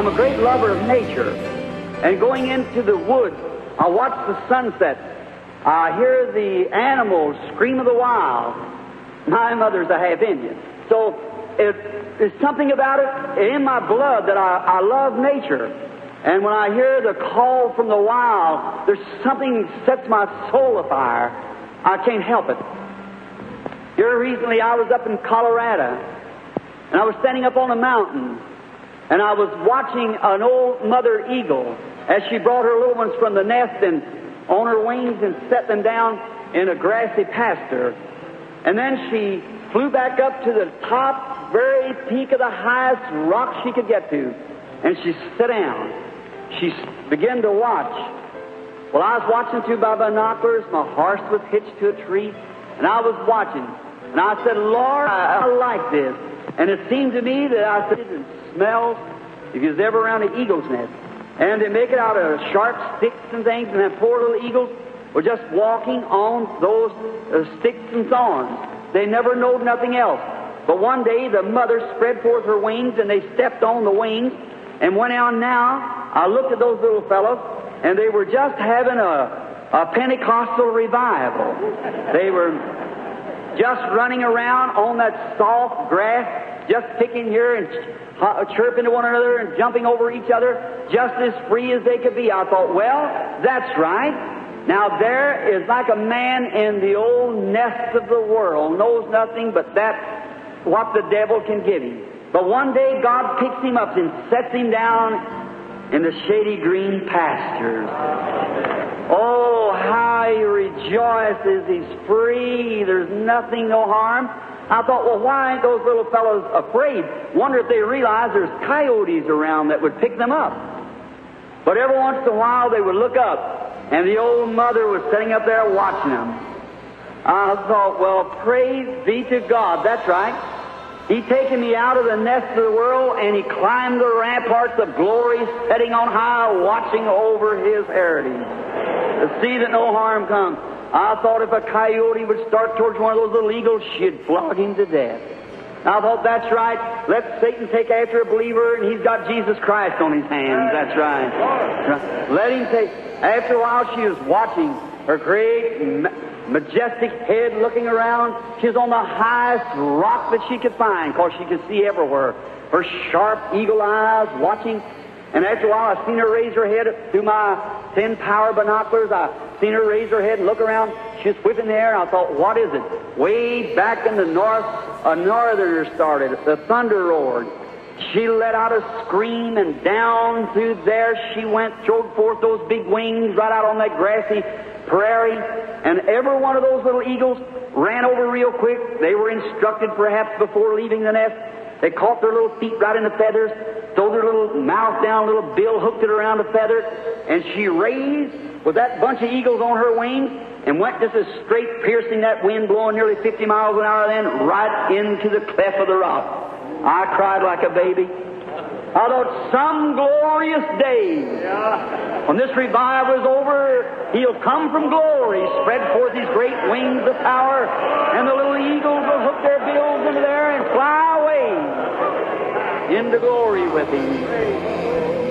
I'm a great lover of nature. And going into the woods, I watch the sunset. I hear the animals scream of the wild. My mother's a half Indian. So there's something about it in my blood that I love nature. And when I hear the call from the wild, there's something that sets my soul afire. I can't help it. Here recently I was up in Colorado, and I was standing up on a mountain, and I was watching an old mother eagle as she brought her little ones from the nest and on her wings and set them down in a grassy pasture. And then she flew back up to the top, very peak of the highest rock she could get to, and she sat down. She began to watch. Well, I was watching through my binoculars. My horse was hitched to a tree, and I was watching. And I said, Lord, I like this. And it seemed to me that I said, it smells, if you was ever around an eagle's nest. And they make it out of sharp sticks and things, and then poor little eagles were just walking on those sticks and thorns. They never knowed nothing else. But one day the mother spread forth her wings, and they stepped on the wings and went on. Now I looked at those little fellows, and they were just having a Pentecostal revival. They were just running around on that soft grass, just picking here and chirping to one another and jumping over each other, just as free as they could be. I thought, well, that's right. Now there is like a man in the old nest of the world, knows nothing but that what the devil can give him. But one day God picks him up and sets him down in the shady green pastures. Oh, how he rejoices. He's free. There's nothing, no harm. I thought, well, why ain't those little fellows afraid? Wonder if they realize there's coyotes around that would pick them up. But every once in a while they would look up, and the old mother was sitting up there watching them. I thought, well, praise be to God. That's right. He taken me out of the nest of the world, and He climbed the ramparts of glory, setting on high, watching over His heritage, to see that no harm comes. I thought if a coyote would start towards one of those little eagles, she'd flog him to death. I thought, that's right. Let Satan take after a believer, and he's got Jesus Christ on his hands. That's right. Let him take. After a while, she was watching her great, majestic head looking around. She was on the highest rock that she could find, because she could see everywhere. Her sharp eagle eyes watching. And after a while, I seen her raise her head through my 10-power binoculars. I seen her raise her head and look around. She was whipping the air, and I thought, what is it? Way back in the north, a northerner started. The thunder roared. She let out a scream, and down through there she went, throwed forth those big wings right out on that grassy prairie. And every one of those little eagles ran over real quick. They were instructed perhaps before leaving the nest. They caught their little feet right in the feathers, threw their little mouth down, little bill, hooked it around the feather, and she raised with that bunch of eagles on her wings and went just as straight, piercing that wind blowing nearly 50 miles an hour then, right into the cleft of the rock. I cried like a baby. I thought, some glorious day, when this revival is over, He'll come from glory, spread forth His great wings of power, and the little eagles will hook their bills into there and fly away into glory with Him.